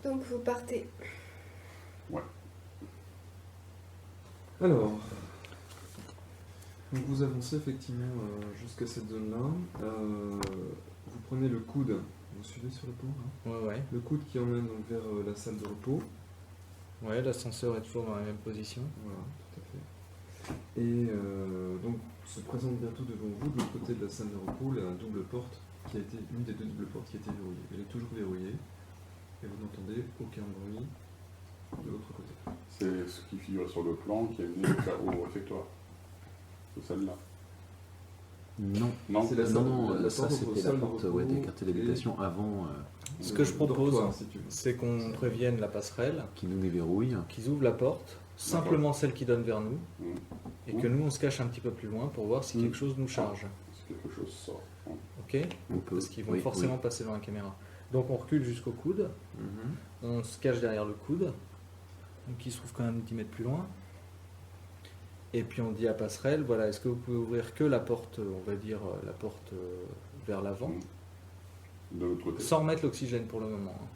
Donc vous partez. Ouais. Alors, donc vous avancez effectivement jusqu'à cette zone-là. Vous prenez le coude, vous suivez sur le pont, hein, Ouais. le coude qui emmène donc vers la salle de repos. Ouais, l'ascenseur est toujours dans la même position. Voilà, tout à fait. Et donc se présente bientôt devant vous, de l'autre côté de la salle de repos, la double porte qui a été, une des deux doubles portes qui a été verrouillée. Elle est toujours verrouillée et vous n'entendez aucun bruit de l'autre côté. C'est ce qui figure sur le plan qui est mené au réfectoire. C'est celle-là. Non. Non, C'est la salle- Non, la ça porte c'était salle la de porte repos des quartiers d'habitation avant Ce que je propose, dortoir, si tu veux. c'est qu'on prévienne la passerelle, qui nous déverrouille. qu'ils ouvrent la porte, simplement celle qui donne vers nous, Mmh. et que nous on se cache un petit peu plus loin pour voir si quelque chose nous charge. Si quelque chose sort. Ouais. Ok? On peut. Parce qu'ils vont Oui, forcément passer dans la caméra. Donc on recule jusqu'au coude, Mhm. on se cache derrière le coude, donc qui se trouve quand même 10 mètres plus loin. Et puis on dit à passerelle, voilà, est-ce que vous pouvez ouvrir que la porte, on va dire la porte vers l'avant, Mmh. De l'autre côté. sans remettre l'oxygène pour le moment, hein.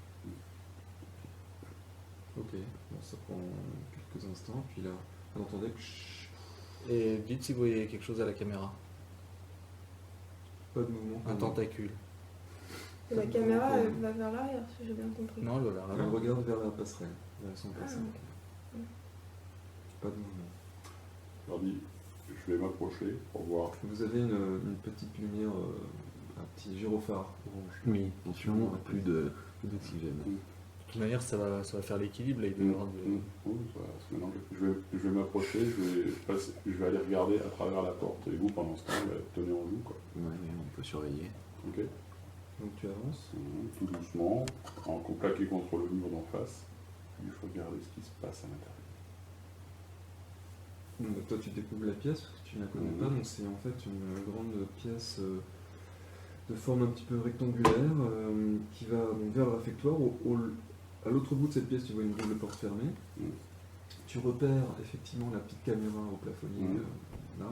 Ok, bon, ça prend quelques instants, puis là, vous entendez que Et dites si vous voyez quelque chose à la caméra, pas de mouvement. un tentacule. Et la caméra elle va vers l'arrière, si j'ai bien compris. Non, elle va vers Elle l'avant. regarde vers la passerelle, vers son passage. ok. Pas de mouvement. Je leur dis, je vais m'approcher pour voir. Vous avez une petite lumière, un petit gyrophare orange. Oui, attention, plus d'oxygène. De toute manière, ça va faire l'équilibre, là, il doit y avoir de- Oui, ça va se mélanger. Je vais m'approcher, je vais aller regarder à travers la porte. Et vous, pendant ce temps, tenez en joue, quoi. Ouais, on peut surveiller. Ok. Donc tu avances. Tout doucement, en plaqué contre le mur d'en face. Puis je regarde ce qui se passe à l'intérieur. Donc, toi tu découvres la pièce, parce que tu ne la connais pas, donc c'est en fait une grande pièce de forme un petit peu rectangulaire qui va donc vers le réfectoire. À l'autre bout de cette pièce, tu vois une double porte fermée. Tu repères effectivement la petite caméra au plafonnier là.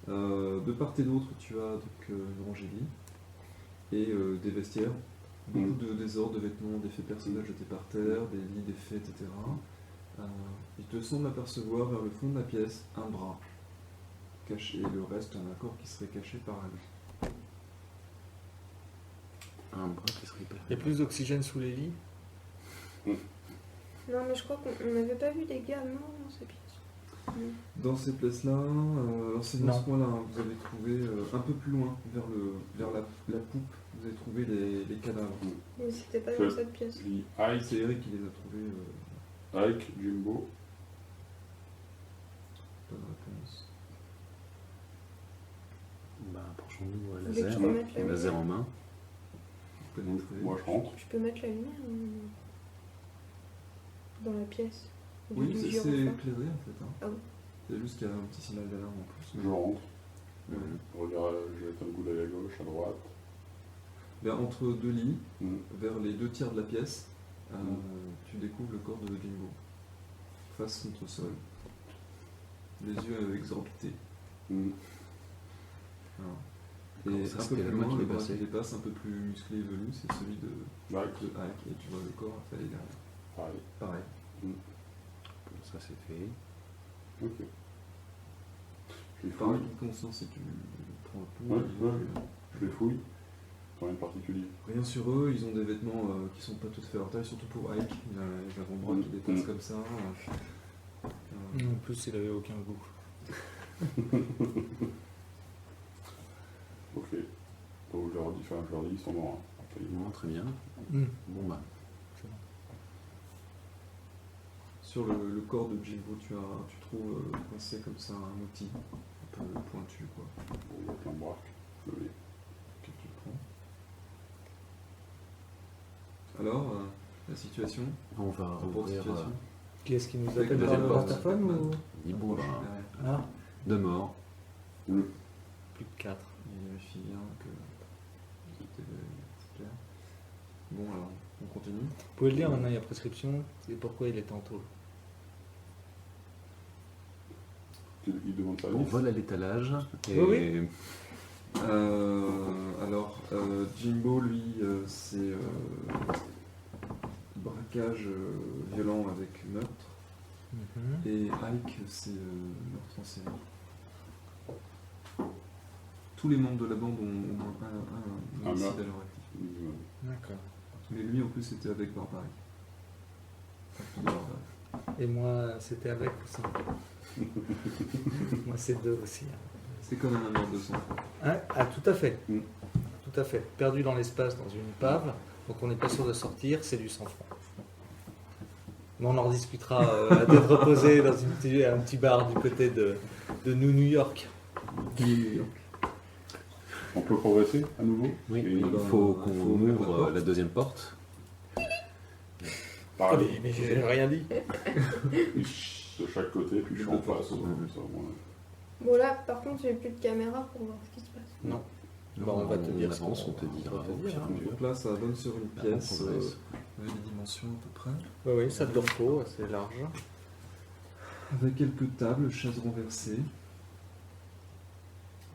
De part et d'autre, tu as donc une rangée de lits et des vestiaires. Beaucoup de désordre, de vêtements, d'effets personnels jetés par terre, des lits, des faits, etc. Il te semble apercevoir vers le fond de la pièce un bras caché et le reste un corps qui serait caché par un lit. Un bras qui serait pas. Il y a plus d'oxygène sous les lits. Non, mais je crois qu'on n'avait pas vu des gars, non, dans ces pièces. Non. Dans ces places-là, c'est dans Non. ce coin-là, hein, vous avez trouvé un peu plus loin, vers la poupe, vous avez trouvé les cadavres. Mais c'était pas Je- dans cette pièce. Je dis Ike, C'est Eric qui les a trouvés. Ike, Jimbo. Bonne réponse. Bah, approchons-nous à Vous voulez que laser. je remette la Laser en lumière main. Vous pénétrez. Moi, je rentre. Je peux mettre la lumière dans la pièce. Au Oui, lieu du c'est gyrophare. éclairé en fait. Hein. Ah bon. C'est juste qu'il y a un petit signal d'alarme en plus. Je rentre. Ouais. Je regarde, je jette un coup d'œil à gauche, à droite. Entre deux lits, Mm. vers les deux tiers de la pièce, tu découvres le corps de Jimbo, face contre le sol, les yeux exorbités. Mm. Voilà. Comment Et ça, un peu c'était plus la main loin, qui le est bras passée. qui dépasse, un peu plus musclé et velu, c'est celui de Ike, Ike, et tu vois le corps affalé derrière. pareil. Pareil. Ça c'est fait. Ok. Je les Pareil, fouille. conscience si tu prends le pouls. Ouais, ouais. Je les fouille. Rien de particulier. Rien sur eux, ils ont des vêtements qui sont pas tout à fait à leur taille, surtout pour Ike, il a les avant-bras qui dépassent comme ça. En plus, il avait aucun goût. Ok. Donc je leur dis, ils sont morts. Hein. Non, très bien. Bon bah, Sur le corps de Jimbo, tu trouves coincé comme ça un outil un peu pointu, quoi. Bon, il y a plein de braques. Oui. Que tu prends. Alors, la situation on va Rapport de ouvrir situation Qui est-ce qui nous Avec appelle le par le deuxième porte. portaphone ou... Jimbo, bah, Ah, 2 morts. plus de 4. Il vérifie bien que c'était clair. Bon, alors, on continue. Vous pouvez le dire maintenant, il y a prescription, et pourquoi il était en tôle. Il demande sa On liste. vole à l'étalage. Et Oui, Alors, Jimbo, lui, c'est braquage violent avec meurtre. Mhm. Et Ike, c'est meurtre en série. Tous les membres de la bande ont au moins un Un homicide meurtre. à leur actif. Minimum. D'accord. Mais lui, en plus, c'était avec Barbary. Enfin, plus de Barbary. Et moi, c'était avec ou sans? Moi, c'est 2 aussi. C'est quand même un meurtre de sang. Hein, ah, tout à fait. Mm. Tout à fait. Perdu dans l'espace, dans une épave, donc on n'est pas sûr de sortir, c'est du sang-froid. Mais on en rediscutera à tête reposée dans un petit bar du côté de New York. On peut progresser à nouveau? Oui, Et il ben, faut qu'on faut ouvrir la ouvre porte. la deuxième porte. Ah, pareil, mais j'ai rien dit. de chaque côté, puis je suis en face. Mhm. Ça, voilà. Bon là, par contre, j'ai plus de caméra pour voir ce qui se passe. Non. Bon, on va te dire ce avance, qu'on- on te dira. on va te dire, hein. Donc là, ça donne sur une Ah, pièce on progresse. avec les dimensions à peu près. Oui, oui, salle de repos, assez large. Avec quelques tables, chaises renversées.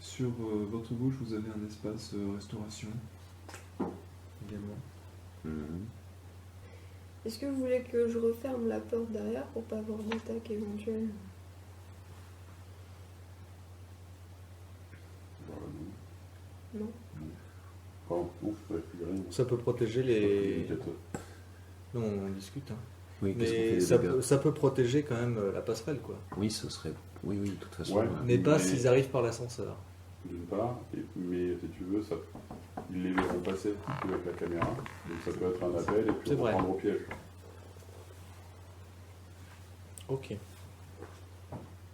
Sur votre gauche, vous avez un espace restauration également. Mhm. Est-ce que vous voulez que je referme la porte derrière pour pas avoir d'attaque éventuelle? Voilà, non. Non. Pardon, non, je ne plus rien. Ça peut protéger les. Indicateur. Non, on discute. Hein. Oui, qu'est-ce qu'on fait Mais des ça, dégâts ça peut protéger quand même la passerelle, quoi. Oui, ce serait. Oui, oui, de toute façon. Ouais. Mais pas Mais- s'ils arrivent par l'ascenseur. D'une part, mais si tu veux, ça, ils les verront passer avec la caméra. Donc ça peut être un appel et puis C'est vrai. reprendre au piège. Ok.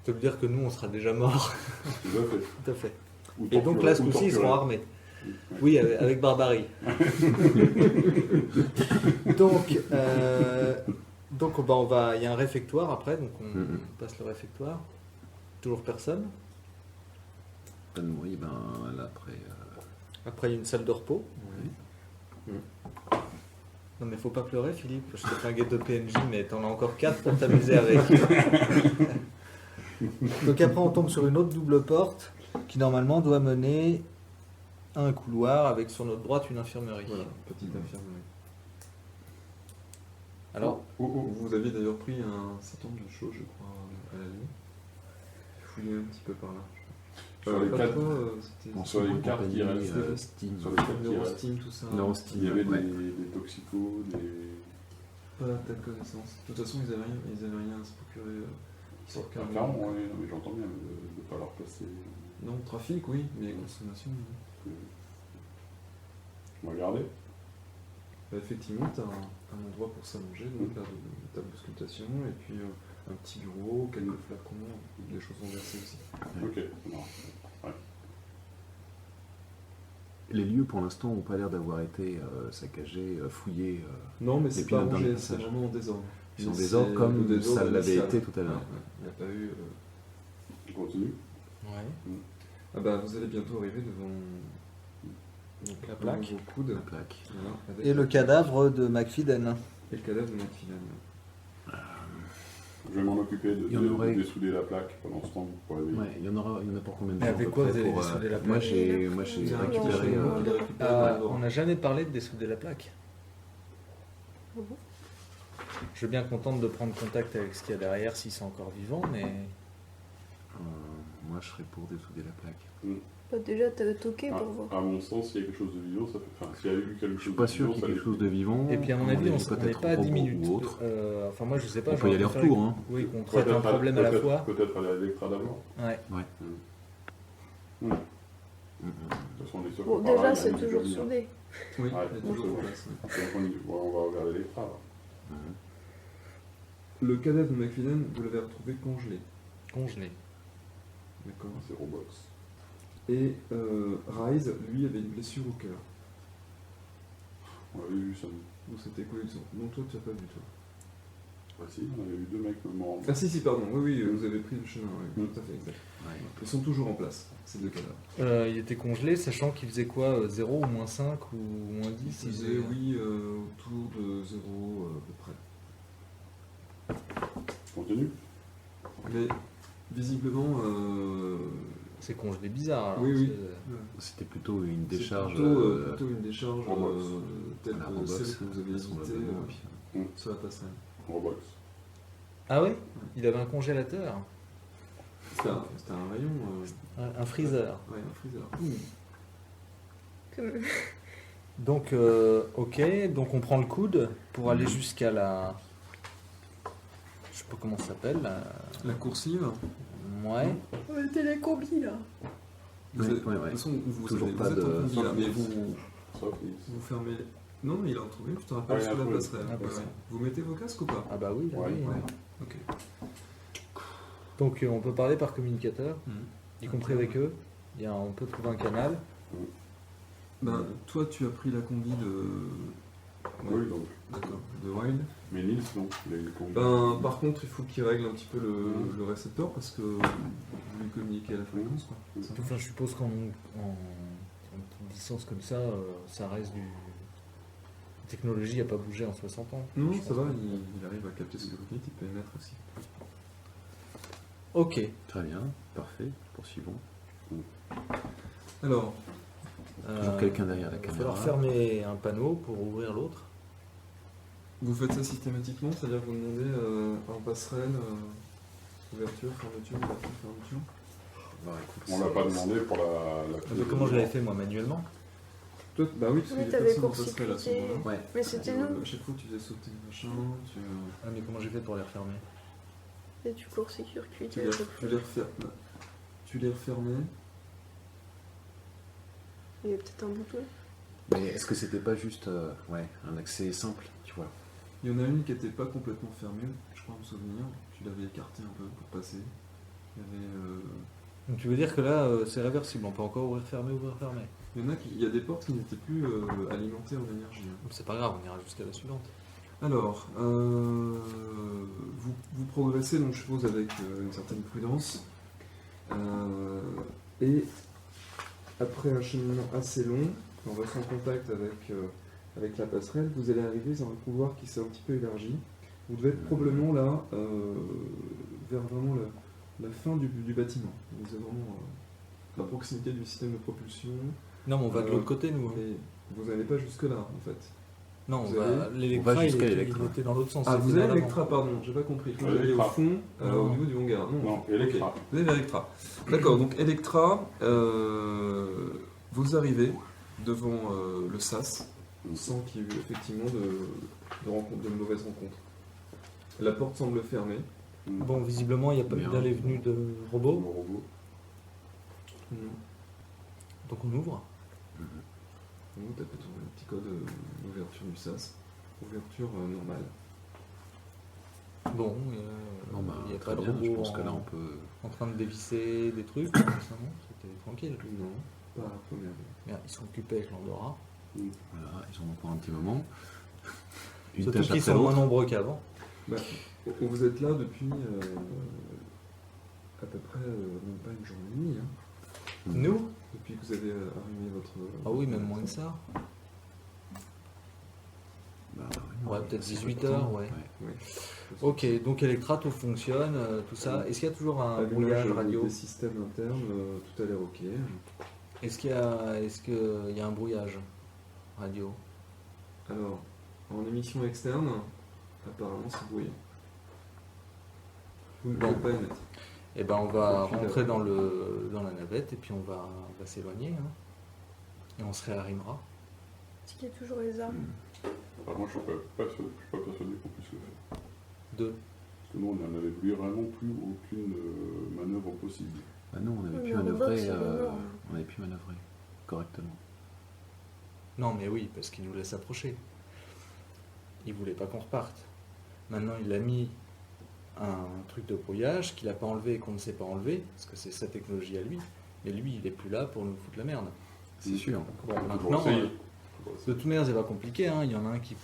Ça veut dire que nous, on sera déjà morts. Tout à fait. Tout à fait. Ou Et donc torturé, là, ce ou coup-ci, ils seront torturé. armés. Ouais. Oui, avec barbarie. Donc bah, on va. Il y a un réfectoire après, donc on Mhm. passe le réfectoire. Toujours personne. Oui, ben là après. Après, il y a une salle de repos. Oui. Non mais faut pas pleurer, Philippe. Je t'ai fait un guet de PNJ, mais t'en as encore 4 pour t'amuser avec. Donc après, on tombe sur une autre double porte qui normalement doit mener à un couloir avec sur notre droite une infirmerie. Voilà, petite infirmerie. Alors, Oh, oh. Vous aviez d'ailleurs pris un certain nombre de choses, je crois, à la nuit. Fouillez un petit peu par là. Sur les pas quatre- trop, c'était- Bon, sur les c'était cartes qui restent, Steam. sur les cartes qui restent, Neurostime, tout ça. Neurostime. il y avait Ouais. des toxicos, des. Pas à ta connaissance. De toute façon, ils avaient rien à se procurer. Sur Clairement, oui, non, mais j'entends bien de ne pas leur passer. Non, trafic, oui, mais consommation, non. On va regarder. Bah, effectivement, tu as un endroit pour s'allonger, donc là, une table d'auscultation, et puis un petit bureau, quelques flacons, des choses renversées aussi. Ok, non. Ouais. Les lieux pour l'instant n'ont pas l'air d'avoir été saccagés, fouillés. Non, mais Et c'est puis pas là, dans le rangé, c'est passage. vraiment en désordre. Ils sont en Mais désordre c'est comme le désordre ça l'avait initial. été tout à l'heure. Ouais, il n'y a pas eu. On continue. ouais. Ah bah, vous allez bientôt arriver devant donc, La plaque. devant vos coudes. La plaque. Voilà, avec Et le cadavre de McFidden. Et le cadavre de McFidden. Je vais m'en occuper Il y en aurait- de dessouder la plaque pendant ce temps pour aller. Ouais, il y en a pour combien de Mais temps avec à peu quoi près vous allez pour, dessouder la Moi plaque j'ai Vous avez récupéré. On n'a jamais parlé de dessouder la plaque. Ah bon? Je suis bien contente de prendre contact avec ce qu'il y a derrière, si c'est encore vivant, mais Moi je serais pour dessouder la plaque. Bah, déjà, t'as toqué Ah, pour voir. à mon sens, s'il y a quelque chose de vivant, ça fait. Enfin, s'il y a eu quelque Je chose suis de pas sûr vivant, qu'il y ça ait quelque chose de vivant. et puis à mon À avis, on avis, n'est peut-être pas à 10 robot minutes. ou autre. Enfin, moi, je sais pas. On peut y j'aurais aller préféré retour, hein. Oui, qu'on traite un problème à la fois. Peut-être à l'Electra d'abord. Ouais. Ouais. De Mhm. toute façon, on est sûr Bon, que par là, déjà, il y a c'est une toujours lumière. soudé. Oui, Ouais, il est toujours bon, en place. ouais. Donc, on va regarder l'Electra. là. Mhm. Le cadavre de McFidden, vous l'avez retrouvé congelé. Congelé. D'accord. C'est Robox. Et Rise, lui, avait une blessure au cœur. On avait vu ça. Donc c'était coulé de sang. Non, toi, tu n'as pas vu, toi. Ah si, on avait vu deux mecs morts. Ah si, pardon. Oui, vous avez pris le chemin. Oui, Mm. tout à fait, exact. Ouais. Ils sont toujours en place, ces deux cadavres. Il était congelé, sachant qu'il faisait quoi 0 ou moins 5 ou moins 10 Ils faisaient, oui, autour de 0 à peu près. Continue. Mais visiblement, C'est congelé bizarre. Alors, oui, oui. C'était plutôt une c'est décharge. plutôt une décharge Robox. telle à la que Robox, celle que vous avez vraisemblablement, visitée. et puis, sur la passerelle. Robox. Ah oui? Il avait un congélateur, C'était un rayon. un freezer. Ouais, un freezer. Comme- Donc, ok, donc on prend le coude pour aller jusqu'à la. Je sais pas comment ça s'appelle. La coursive. Ouais. Ouais, t'es les combis là. Vous Ouais, êtes- ouais, De ouais. toute façon, vous Toujours êtes, pas vous êtes de- en combi, là, mais vous, Sauf vous fermez. Non, il a trouvé, tu te rappelles, Ouais, il a sur la trouvé. passerelle. Ah, Ouais, passerelle. ouais. Vous mettez vos casques ou pas? Ah bah oui, là, Ouais, oui. Ouais. hein. Ok. Donc on peut parler par communicateur, y compris avec eux. On peut trouver un canal. Ben, toi, tu as pris la combi de. Oui, donc. D'accord, de Wild. Mais Nils, non, il a une combi. Ben, par contre, il faut qu'il règle un petit peu le récepteur parce que vous lui communiquez à la fréquence. Quoi. Ça Enfin, je suppose qu'en en distance comme ça, ça reste du. La technologie n'a pas bougé en 60 ans. Non, Je ça pense va, pas. il arrive à capter ce que vous dites, il peut émettre aussi. Ok. Très bien, parfait, poursuivons. Alors, Toujours quelqu'un derrière la Il va caméra. falloir fermer un panneau pour ouvrir l'autre. vous faites ça systématiquement, c'est-à-dire que vous demandez en passerelle, ouverture, fermeture, fermeture. Bon, écoute, On l'a pas demandé pour la Ah, mais comment je l'avais fait moi manuellement? Toi, bah oui, parce Oui, qu'il y a t'avais personne en passerelle à ce court-circuité. moment-là. Ouais. Mais c'était Et, nous. à chaque fois, tu faisais sauter le machin, Ah mais comment j'ai fait pour les refermer? Et du court-circuit. tu les refermais. Il y a peut-être un bouton. Mais est-ce que c'était pas juste ouais, un accès simple, tu vois? Il y en a une qui était pas complètement fermée, je crois me souvenir. Tu l'avais écartée un peu pour passer. Il y avait, Donc tu veux dire que là c'est réversible, on peut encore ouvrir fermer, ouvrir fermer. il y en a il y a des portes qui n'étaient plus alimentées en énergie. Hein. C'est pas grave, on ira jusqu'à la suivante. Alors, vous progressez, donc je suppose, avec une certaine prudence. Et après un cheminement assez long, en restant en contact avec la passerelle, vous allez arriver dans un couloir qui s'est un petit peu élargi. Vous devez être probablement là, vers vraiment la fin du bâtiment. Vous êtes vraiment à proximité du système de propulsion. Non mais on va de l'autre côté nous. Hein. Et vous n'allez pas jusque-là, en fait. Non, Vous on va allez- on va l'Electra, jusqu'à il l'Electra. était dans l'autre sens. Ah, il vous était avez dans l'avant. Electra, pardon, j'ai pas compris. Vous Ouais, allez au Electra. fond, Non. au niveau du hangar. Non, ok. Electra. Vous avez Electra. D'accord, donc Electra, vous arrivez devant le SAS sans qu'il y ait eu effectivement de mauvaises rencontres. La porte semble fermée. Bon, visiblement, il n'y a pas eu Merde. d'allée venue de Le robot, robot. donc on ouvre. Vous tapez sur le petit code d'ouverture du SAS. Ouverture normale. Bon, Bon, bah, il n'y a très pas de bien, robot je pense que là on peut. en train de dévisser des trucs, comme ça, non, c'était tranquille. Non, pas à la première vue. Merde, ils sont occupés avec l'Andorra. Voilà, ils ont encore un petit moment. Une Surtout tâche qu'ils après sont moins l'autre. nombreux qu'avant. Bah, vous êtes là depuis à peu près même pas une journée et demie. Hein. Nous? Depuis que vous avez allumé votre. Ah oui, même moins que ça. Bah, Ouais, non, peut-être c'est 18 peu de temps, heures, ouais. Ouais. Ok, donc Electra, tout fonctionne, tout ça. Est-ce qu'il y a toujours un Allumage brouillage radio? des systèmes internes, tout a l'air ok. Est-ce qu'il y a un brouillage radio? Alors, en émission externe, apparemment c'est brouillé. Vous ne Bon. pouvez pas émettre. Eh ben, on va Aucune rentrer heure. dans la navette et puis on va s'éloigner. Hein. Et on se réarrimera. Est-ce qu'il y a toujours les armes? Enfin, moi, je suis pas persuadé qu'on puisse le faire. Deux. Parce que nous, on n'avait plus vraiment plus aucune manœuvre possible. Bah non, on avait Oui, pu mais en manœuvrer. boxe, c'est énorme. On avait pu manœuvrer correctement. Non, mais oui, parce qu'il nous laisse approcher. Il voulait pas qu'on reparte. Maintenant, il a mis un truc de brouillage qu'il n'a pas enlevé et qu'on ne sait pas enlever, parce que c'est sa technologie à lui. Mais lui, il est plus là pour nous foutre la merde. C'est sûr. Bon, Faut maintenant, essayer. de toute manière, c'est pas compliqué. Hein. Il y en a un qui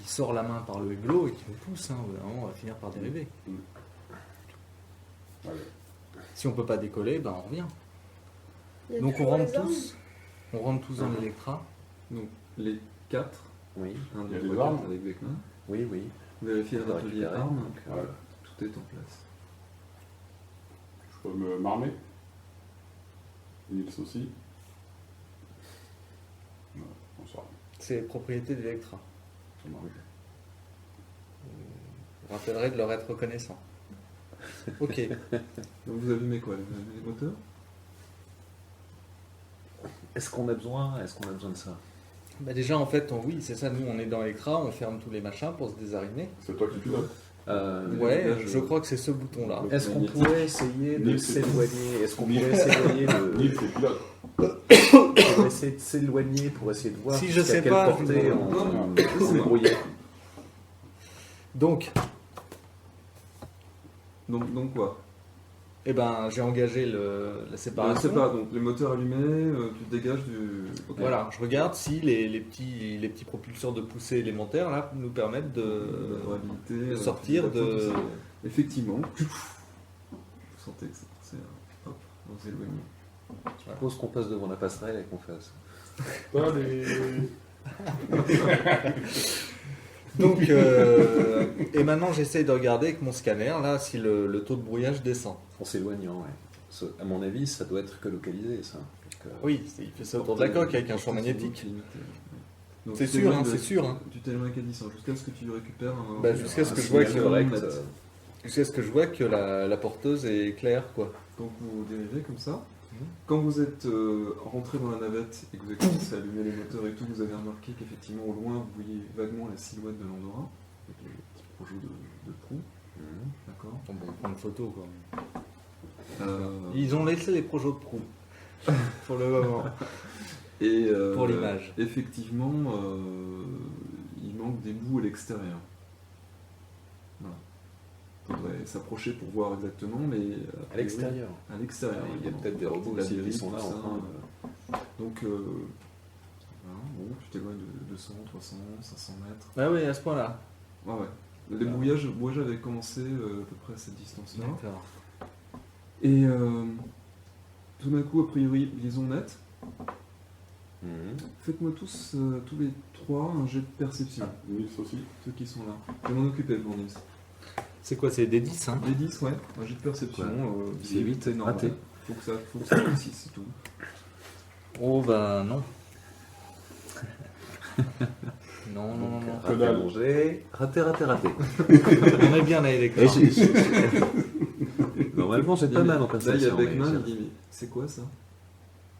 sort la main par le hublot et qui nous pousse. Hein. Au bout d'un moment, on va finir par dériver. Ouais. Si on peut pas décoller, ben on revient. Il y a Donc on toujours rentre les armes? tous. On rentre tous dans l'Electra. Donc, les 4, Oui, 1, Il y a 2, des 3, armes 4 avec Vecna, oui, oui. vérifiez On va l'atelier récupérer, armes, donc, Ouais. tout est en place. Je peux m'armer. Nils aussi. Ouais, on s'arme. C'est propriété d'Electra. Ça m'arrive. rappellerai de leur être reconnaissant. Ok. Donc vous allumez quoi, les moteurs? Est-ce qu'on a besoin de ça? Bah déjà, en fait, oui, c'est ça. Nous, on est dans Electra, on ferme tous les machins pour se désarimer. C'est toi qui pilotes. Ouais, là, je crois que c'est ce bouton-là. Est-ce qu'on pourrait essayer de Nils, c'est- s'éloigner? Est-ce qu'on Nils. pourrait s'éloigner Nils, c'est pilote. pour essayer de s'éloigner, pour essayer de voir Si je jusqu'à sais quelle pas, je portée vous on brouillait. Donc, Donc quoi? eh ben, j'ai engagé la séparation. C'est pas, donc les moteurs allumés, tu te dégages du... Ok. Voilà, je regarde si les petits propulseurs de poussée élémentaires là nous permettent de Durabilité, sortir de. tout ça. Effectivement. Vous sentez que c'est hop, vous éloignez. Je propose qu'on passe devant la passerelle et qu'on fasse. Donc, et maintenant j'essaye de regarder avec mon scanner là si le taux de brouillage descend. En s'éloignant, ouais. À mon avis, ça doit être que localisé, ça. Donc, Oui, il fait ça autour de la coque avec un champ magnétique. Donc, C'est tu sûr, t'éloignes hein, de- c'est sûr, hein. Tu t'éloignes à 10 jusqu'à ce que tu récupères un... Bah, jusqu'à ce un que je vois signal que- correct. Jusqu'à ce que je vois que la porteuse est claire quoi. Donc vous dérivez comme ça. Mhm. Quand vous êtes rentré dans la navette et que vous avez commencé à allumer les moteurs et tout, vous avez remarqué qu'effectivement au loin vous voyez vaguement la silhouette de l'Andorra, avec les petits projets de proue, d'accord. Bon, on prend une photo quoi. Euh, Ils ont laissé les projets de proue pour le moment. et pour l'image. Effectivement, il manque des bouts à l'extérieur. Voilà. Faudrait s'approcher pour voir exactement, mais à l'extérieur. À l'extérieur. Il y a évidemment. peut-être des robots La aussi qui dérive, sont là tout en ça. train de... Donc, voilà, bon, tu t'éloignes de 200, 300, 500 mètres. Ah oui, à ce point-là. Ouais, ouais. Les brouillages avaient commencé à peu près à cette distance-là. D'accord. Et tout d'un coup, a priori, liaison nette. Faites-moi tous les trois un jet de perception, Nils aussi. ceux qui sont là. Je vais m'en occuper pour Nils. C'est quoi, c'est des 10 hein? Les 10, ouais, un jet de perception. Ouais. C'est C'est 8, c'est normal. raté. Faut que ça réussisse, c'est tout. Oh bah non. non, non, non, Donc, non. Que raté dalle. à manger. Raté. On est bien à Electra. Et Normalement, c'est pas mal en Là, il y a perception. Beckman, mais il dit mais c'est quoi ça?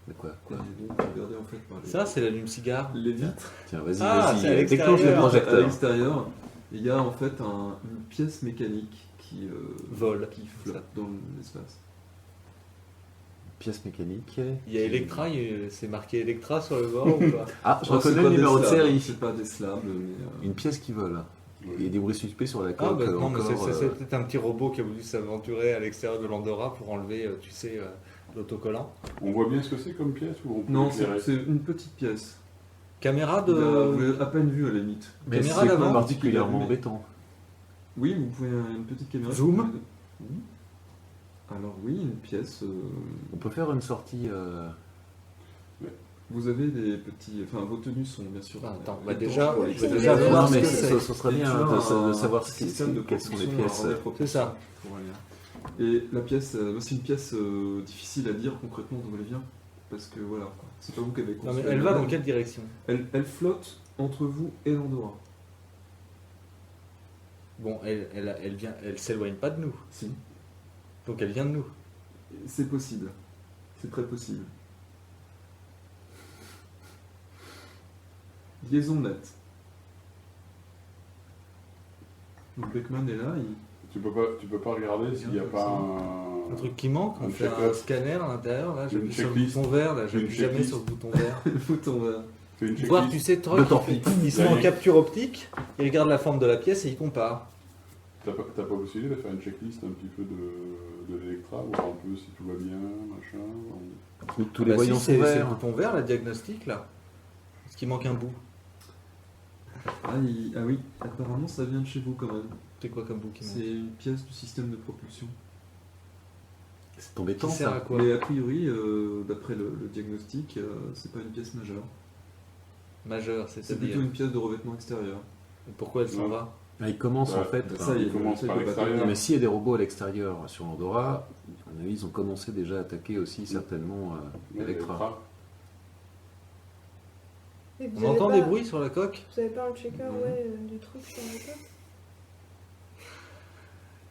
De quoi Et donc, regardez en fait par les, Ça, c'est l'allume-cigare. les vitres. Tiens, vas-y, Ah, c'est à vas-y. Déclenche le l'extérieur. À projecteur. l'extérieur, il y a en fait une pièce mécanique qui Vole. qui flotte dans l'espace. Pièce mécanique. Il y a Electra, c'est marqué Electra sur le bord ou pas? Ah, je Oh, c'est reconnais pas le des numéro de slabs, série. C'est pas des slabs, mais Une pièce qui vole. Il y a des bruits suspects sur la Ah coque. bah non, mais encore, c'est peut-être un petit robot qui a voulu s'aventurer à l'extérieur de l'Andorra pour enlever, tu sais, l'autocollant. On voit bien ce que c'est comme pièce ou on peut non, éclairer c'est une petite pièce. Caméra Vous de... l'avez à peine vue à la limite. Mais caméra c'est d'avant, pas particulièrement mais- embêtant. Oui, vous pouvez une petite caméra. Zoom. Oui. Alors oui, une pièce. On peut faire une sortie. Vous avez des petits. Enfin, vos tenues sont bien sûr. Ah, attends, étanches bah déjà, pour je les vais extérieurs. déjà déjà voir Non, ce mais que ce c'est. serait Et bien tu as de un savoir système de quelles sont les propulsion, pièces. un relais de propulsion C'est ça. pour aller. Et la pièce, c'est une pièce difficile à dire concrètement d'où elle vient. Parce que voilà, quoi. C'est pas vous qui avez Non, construit. mais elle va la dans navette. quelle direction? Elle flotte entre vous et l'Andorra. Bon, elle s'éloigne pas de nous. Si. Donc elle vient de nous. C'est possible. C'est très possible. Liaison nette. Donc Beckman est là, Tu peux pas regarder s'il n'y a pas Un truc qui manque, on Un fait un check-up. scanner à l'intérieur, là, j'appuie Une sur le checklist. bouton vert, là, j'appuie Une jamais checklist. sur le bouton vert. le bouton vert. Fais une Voir, tu checklist. sais, Troy, De torpille. ils sont en capture optique, ils regardent la forme de la pièce et ils comparent. T'as pas possibilité de faire une checklist un petit peu de l'Electra, voir un peu si tout va bien, machin. Tous les Bah si, voyants sont c'est le verts. bouton vert, la diagnostic, là. Parce qu'il manque un bout. Ah oui, apparemment ça vient de chez vous quand même. C'est quoi comme bout qui manque? C'est une pièce du système de propulsion. C'est embêtant Qui sert à ça. quoi? Mais a priori, d'après le diagnostic, c'est pas une pièce majeure. Majeur, C'est c'est-à-dire. plutôt une pièce de revêtement extérieur. Pourquoi elle s'en Non. va? Ah, il commence en Ouais, fait. ça, enfin, il Il commence essaie par de l'extérieur. battre. mais s'il y a des robots à l'extérieur sur l'Andorra, à mon avis, ils ont commencé déjà à attaquer aussi certainement Electra. Et vous On avez entend pas- des bruits sur la coque? Vous avez pas un checker Non. ouais, du truc sur la table?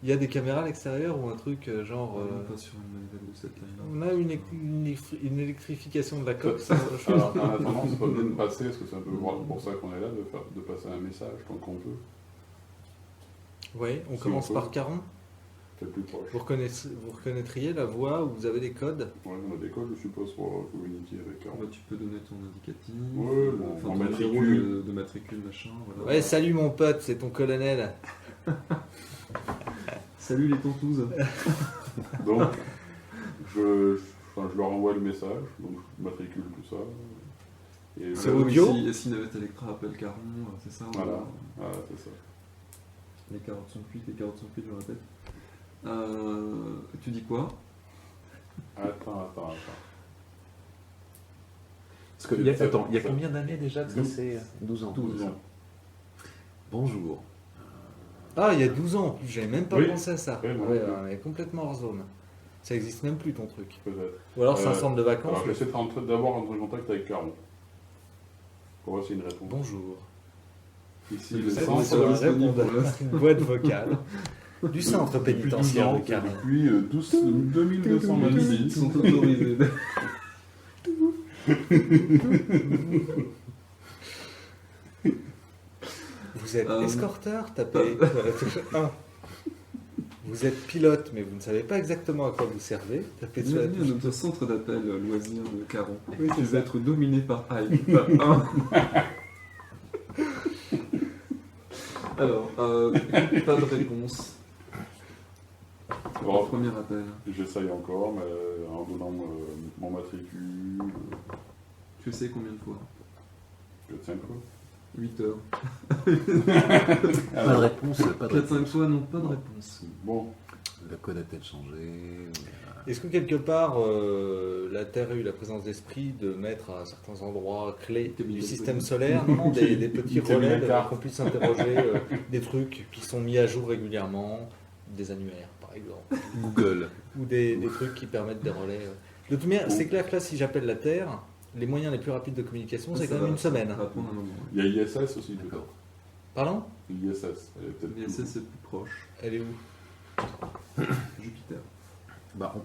Il y a des caméras à l'extérieur ou un truc genre. Pas sur une manivelle de cette taille-là. On a une électrification de la coque. Alors, en attendant, c'est pas bien de passer, parce que c'est un peu pour ça qu'on est là, de passer un message tant qu'on peut. Oui, on Si commence on peut. par Caron. C'est plus proche. Vous reconnaîtriez la voix où vous avez des codes. Ouais, on a des codes, je suppose, pour communiquer avec Bah, tu peux donner ton indicatif, Ouais, bon, enfin, en ton matricule. numéro de matricule, machin. Voilà. Ouais, salut mon pote, c'est ton colonel. Salut les tontouses. Donc, je leur envoie le message, donc je matricule tout ça. Et C'est je- audio. Si Navette Electra appelle Caron, c'est ça. Voilà. Voilà, c'est ça. Les carottes sont cuites, je le répète. Tu dis quoi? Attends. Parce que, il y a combien d'années déjà que ça c'est 12 ans. 12 ans. Bonjour. Ah, il y a 12 ans en plus, j'avais même pas Oui. pensé à ça. Oui, moi Ouais, non plus. on est complètement hors zone. Ça existe même plus ton truc. Peut-être. Ou alors c'est un Euh, centre de vacances. Alors, j'essaie d'abord entrer en contact avec Caron. Pour voir s'il y a une réponse. Bonjour. Ici, Le le centre centre de disponible répondre. Une boîte vocale du centre depuis 12 pénitentiaire ans, de Caron. depuis 2226. Ils sont autorisés. Vous êtes Euh, escorteur, tapez sur la touche 1. Vous êtes pilote, mais vous ne savez pas exactement à quoi vous servez, tapez sur la Bienvenue à touche notre centre d'appel loisirs de Caron. Oui, c'est Tu ça. vas être dominé par Hype. Pas un. Alors, pas de réponse. Au Alors, premier appel. j'essaye encore, mais en donnant mon matricule, Tu sais combien de fois? peut-être 5 fois. 8 heures. Pas de réponse, pas de 4-5 réponse. fois, non, pas de réponse. Bon, Le code a-t-elle changé? Est-ce que quelque part la Terre a eu la présence d'esprit de mettre à certains endroits clés du système solaire non, des petits Il t'a mis relais la carte. qu'on puisse interroger des trucs qui sont mis à jour régulièrement, des annuaires par exemple, Google. ou des trucs qui permettent des relais. De toute manière, c'est clair que là, si j'appelle la Terre, les moyens les plus rapides de communication, c'est Ça quand même va- une semaine. Ça va prendre un moment. il y a ISS aussi, peut-être. D'accord. Pardon? L'ISS, elle est peut-être L'ISS plus- c'est plus proche. Elle est où? Jupiter. Bah,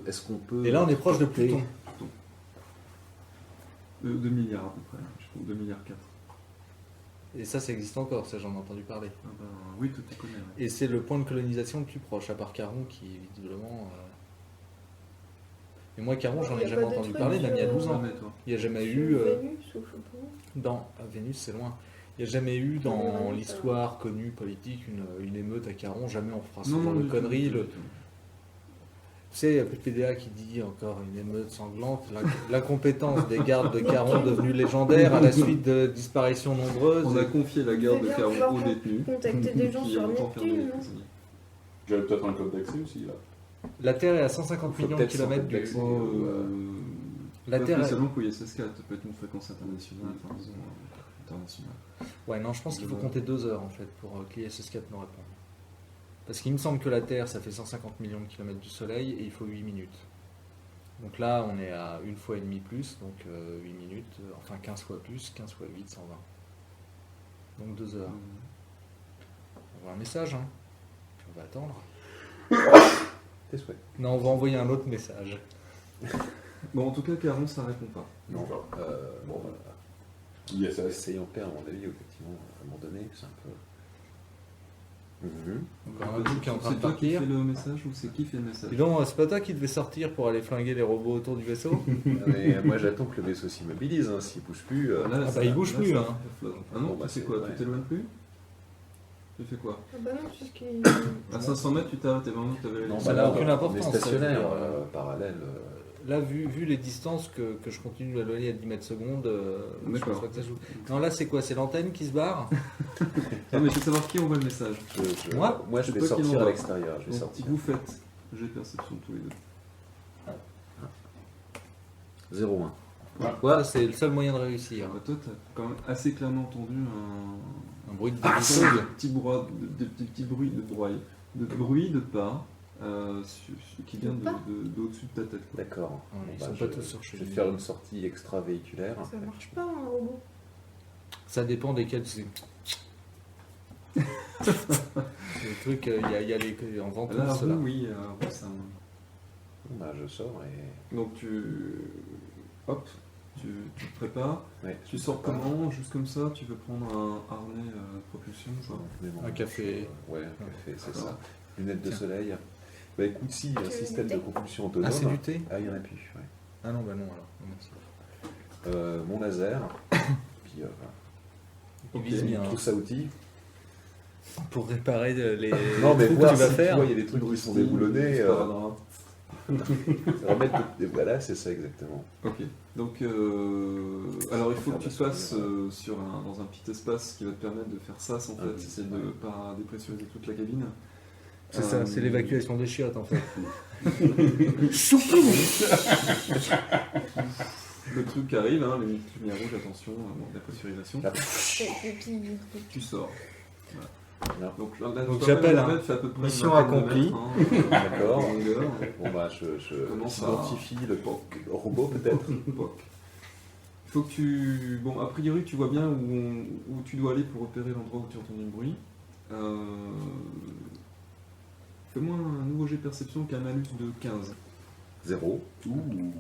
est-ce qu'on peut. Et là, on est proche de Pluton. 2 milliards à peu près. Je pense 2 milliards 4. Et ça existe encore, ça j'en ai entendu parler. Ah ben, oui, tout tu connais. Ouais. Et c'est le point de colonisation le plus proche, à part Caron qui visiblement. Et moi, Caron, j'en Y ai a jamais pas de entendu truc parler, même il y a sur- 12 ans. Jamais, toi. Il n'y a jamais Sur eu. Vénus ou je sais pas. À Vénus, c'est loin. Il n'y a jamais eu dans Ouais, l'histoire connue politique une émeute à Caron. Jamais on fera ce Non, genre non, de du tout, conneries. du Le- tout. Tu sais, il y a PPDA qui dit encore une émeute sanglante. L'incompétence des gardes de Caron devenue légendaire à la suite de disparitions nombreuses. On a confié la garde de C'est bien, Caron pouvoir aux détenus. Contacter des gens qui sur ont enfermé les Neptune, non? prisonniers. J'avais peut-être un code d'accès aussi, là. La Terre est à 150 Faut millions de peut-être kilomètres s'en du. complexer. La Pas Terre est- spécialement pour ISS4, ça peut être une fréquence internationale, enfin, disons, internationale. Ouais, non, je pense qu'il faut compter 2 heures en fait pour que l'ISS-4 nous réponde. Parce qu'il me semble que la Terre, ça fait 150 millions de kilomètres du Soleil et il faut 8 minutes. Donc là, on est à 1 fois et demi plus, donc 8 minutes, enfin 15 fois plus, 15 fois 8, 120. Donc 2 heures. On voit un message, hein. Puis on va attendre. Tes souhaits. Non, on va envoyer un autre message. Bon, en tout cas, Caron, ça répond pas. Non. Bon, ISS. essayons de perdre, à mon avis, effectivement, à un moment donné, c'est un peu. Encore un truc qui est en train de C'est toi qui partir. fais le message ou c'est qui fait le message? Dis donc, c'est pas toi qui devais sortir pour aller flinguer les robots autour du vaisseau? Mais moi, j'attends que le vaisseau s'immobilise, hein, s'il bouge plus. Là, Ah bah, ça- il bouge là, plus, ça hein. fait flot. Ah non, Bon, bah, tu sais c'est- quoi? ouais. Tu t'éloignes plus? Tu fais quoi? Ah bah non, c'est ce qui. À 500 mètres, tu t'arrêtes et vraiment, tu avais Non, Ça bah n'a là, aucune on importance, est ça, stationnaire, je veux dire. parallèle. Là, vu les distances que je continue d'éloigner à 10 mètres secondes, je D'accord. pense pas que ça joue. Non, là, c'est quoi? C'est l'antenne qui se barre? Non, mais je veux savoir qui envoie le message. Moi je C'est vais toi qui sortir à l'envoie. l'extérieur. Je vais Donc, sortir. vous faites j'ai perception tous les deux. 0-1. Ça, c'est le seul moyen de réussir. Bah, toi, t'as quand même assez clairement entendu Un bruit de un dévisseuse. petit bruit de pas qui vient d'au-dessus de ta tête. quoi. D'accord. Ouais, ils Bon, sont bah, pas je- tous sur chez Je vais lui. faire une sortie extra-véhiculaire. Ça marche pas un robot. Ça dépend desquels c'est. Le truc, il y a les en vente Là, cela. oui, ça. Bah, je sors et. Donc hop, tu te prépares. Ouais, Tu sors comment? Juste comme ça? Tu veux prendre un harnais propulsion ou pas? Un café. Ouais, un café, c'est D'accord. ça. Lunettes de Tiens. soleil. Bah écoute, si, un veux système du de thé propulsion autonome. Ah, c'est du thé? Ah, il y en a plus, ouais. Ah non, bah non alors. Non, merci. Mon laser. Puis voilà. Il Ok. vise bien. Trousse à outils. Pour réparer les Non, mais trous voir que tu vas si faire. tu vois, il y a des trucs qui sont déboulonnés. Sparadrap. Remettre voilà, c'est ça exactement. Ok. Donc, alors il faut que tu passes dans un petit espace qui va te permettre de faire ça sans Ah fait. oui, C'est de ne pas dépressuriser toute la cabine. C'est ça, c'est l'évacuation des chiottes en fait. Le truc arrive, hein, les lumières rouges, attention, la pressurisation. Ah, Et puis, Tu sors. Voilà. Donc, là, Donc, tu j'appelle, la hein. fait à peu près Mission une vingtaine de accomplie. mètres, hein, D'accord. de longueur. Bon bah je Commence identifie le robot peut-être. Poc. Il faut que tu... Bon, a priori, tu vois bien où tu dois aller pour repérer l'endroit où tu entends du bruit. Fais-moi un nouveau jet de perception qui a un malus de 15. 0, Ouh.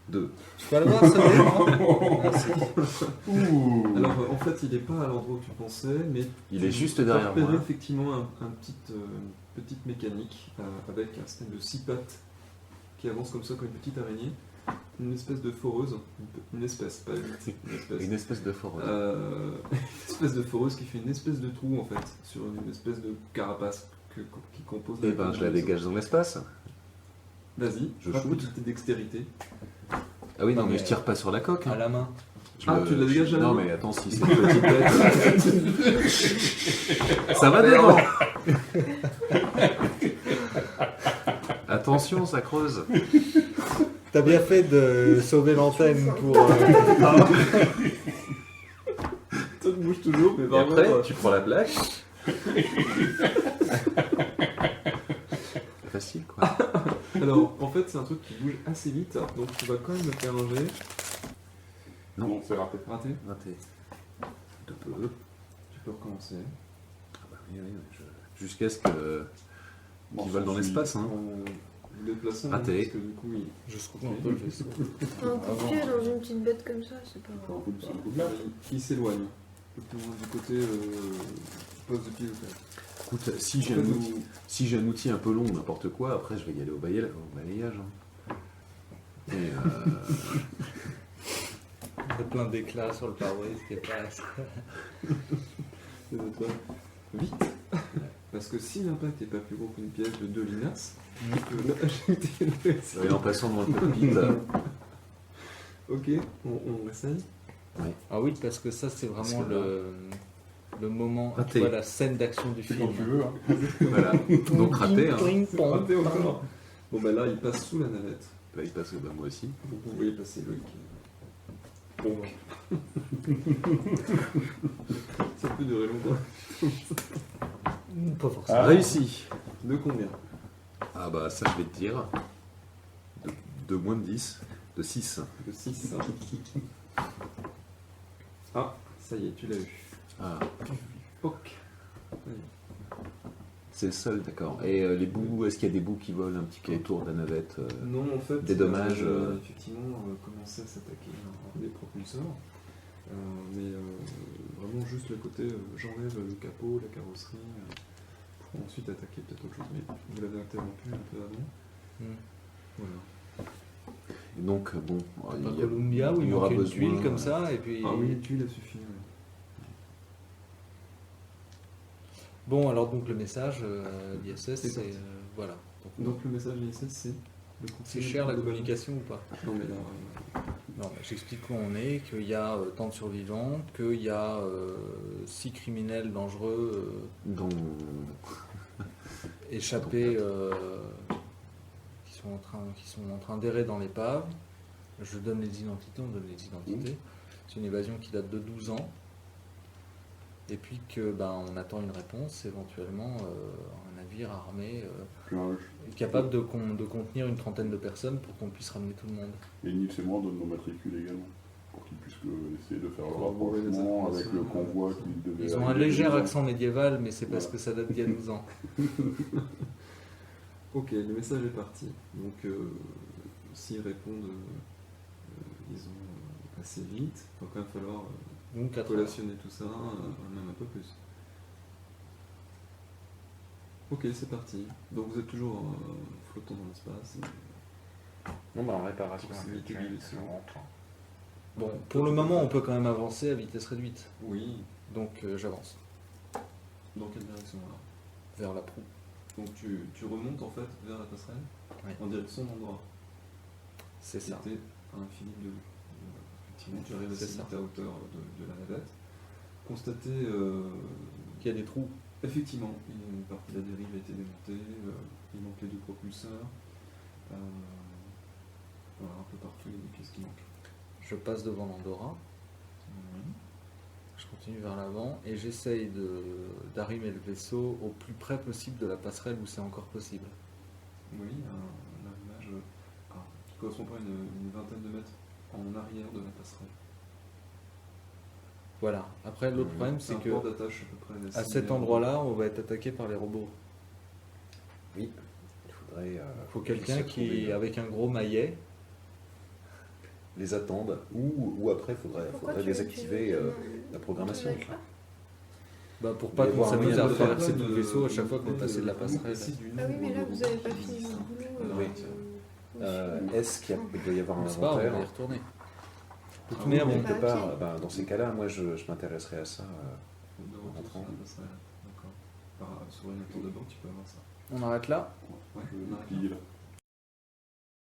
2. Tu peux aller voir ce non Merci. Ouh. Alors, en fait, il n'est pas à l'endroit où tu pensais, mais Il tu est juste as derrière repéré moi. effectivement une petite mécanique avec un système de 6 pattes qui avance comme ça, comme une petite araignée. Une espèce de foreuse. Une espèce, pas une espèce. Une espèce de forêt. Une espèce de foreuse qui fait une espèce de trou en fait sur une espèce de carapace qui compose. Eh ben je la dégage dans l'espace. Vas-y, Je rapidité, shoot. dextérité. Ah oui non, Non, mais mais je tire pas sur la coque. À la main. Tu la dégages à la Non main mais attends, si c'est une petite bête. Ça va devant. Attention, ça creuse. T'as bien fait de sauver l'antenne pour. Ça te bouge toujours, mais Et vraiment, après, tu prends la plaque. Facile quoi. Alors, en fait, c'est un truc qui bouge assez vite, donc tu vas quand même me faire un jet. Non, c'est raté. Raté. Raté. De peu. Tu peux recommencer. Ah bah oui, oui, jusqu'à ce que qu'ils volent dans l'espace. Hein. Vous déplacez Raté. parce que du coup, Je secoue un peu le vaisseau. un coup de pied dans une petite bête comme ça, c'est pas Un grave. coup de là. il s'éloigne. Plutôt du côté poste de pilotage. Écoute, si j'ai un outil un peu long, n'importe quoi, après je vais y aller au balayage. Hein. Et Il y a plein d'éclats sur le pare-brise qui passe. Vite. Parce que si l'impact n'est pas plus gros qu'une pièce de 2 linas, tu peux ajouter le reste. et en passant dans le cockpit, Ok, on essaye. Ah oui, parce que ça c'est Parce vraiment que le moment, Raté. tu vois, la scène d'action du C'est film. quand tu veux. Hein. voilà. Donc raté. Hein. Raté encore. Bon bah là, il passe sous la navette. Là, il passe moi aussi. Donc vous voyez passer Loïc. Bon. Ça peut durer longtemps. Pas forcément. Ah. Réussi. De combien? Ah bah ça je vais te dire. De moins de 10. De 6. De 6. Ah, ça y est, tu l'as eu. Ah, Poc. c'est le seul, d'accord. Et les bouts, est-ce qu'il y a des bouts qui volent un petit peu autour de la navette Non, en fait, Des dommages, effectivement, commencer à s'attaquer des propulseurs. Mais vraiment juste le côté, j'enlève le capot, la carrosserie, pour ensuite attaquer peut-être autre chose. Mais vous l'avez interrompu un peu avant. Voilà. Et donc, bon, Pas Columbia où il manque une tuile comme ça et puis. Ah oui, une tuile a suffi. Ouais. Bon alors donc le message l'ISS c'est parti. voilà. Donc le message ISS, c'est le C'est contenu cher la de communication ou pas? Non mais là, Non, j'explique où on est, qu'il y a tant de survivants, qu'il y a 6 criminels dangereux dont échappés qui sont en train d'errer dans l'épave. Je donne les identités, on donne les identités. C'est une évasion qui date de 12 ans. Et puis que on attend une réponse, éventuellement un navire armé capable de contenir une trentaine de personnes pour qu'on puisse ramener tout le monde. Et Nils et moi, on donne nos matricules également, pour qu'ils puissent puisque essayer de faire le Corroborer les rapprochement avec informations. le convoi qui devait Ils ont un arriver léger dedans. accent médiéval, mais c'est parce Voilà. que ça date d'il y a 12 ans. Ok, le message est parti. Donc, s'ils répondent, disons, assez vite, il va quand même falloir Donc 4 heures. collationner tout ça, même un peu plus. Ok, c'est parti. Donc vous êtes toujours flottant dans l'espace. Non, bah en réparation Possibilité habituelle, du vaisseau. c'est rentre. Bon, pour le moment, on peut quand même avancer à vitesse réduite. Oui, Donc j'avance dans quelle direction là? vers la proue. Donc tu remontes en fait vers la passerelle Oui. en direction d'endroit. C'est ça. C'était à l'infini de vue. Effectivement, tu arrives C'est assez ça. vite à hauteur de la navette. Constater, Il y a des trous. effectivement, une partie de la dérive a été démontée, il manque les 2 propulseurs. Voilà, un peu partout, il y a des pièces qui manquent. Je passe devant l'Andorra. Je continue vers l'avant et j'essaye d'arrimer le vaisseau au plus près possible de la passerelle où c'est encore possible. Oui, un arrimage qui correspond pas à une vingtaine de mètres en arrière de la passerelle. Voilà. Après, l'autre problème, C'est c'est un que port d'attache à peu près. à cet similaire. endroit-là, on va être attaqué par les robots. Oui, il faudrait. Il faut quelqu'un se trouver, qui, avec un gros maillet, les attendre, ou après, il Pourquoi faudrait tu veux désactiver la programmation. avec ça pour pas Mais qu'on voir un s'amuse moyen à de faire faire accès tout le vaisseau à chaque fois qu'on de- passait de la de- passerelle. ici, du Ah oui, mais là, nombre vous de n'avez robots pas qui fini existent. votre boulot. Alors, Oui. Monsieur. Est-ce qu'il doit y avoir un C'est pas, on va y inventaire? retourner. De toute Ah manière, oui, bon, Quelque Bah, part, ok. ben, dans ces cas-là, moi je m'intéresserai à ça. De retour sur Rentrant. la passerelle. D'accord. Sur une tour de bord, tu peux avoir ça. on arrête là. Ouais, Je on vais arrête plier là. là.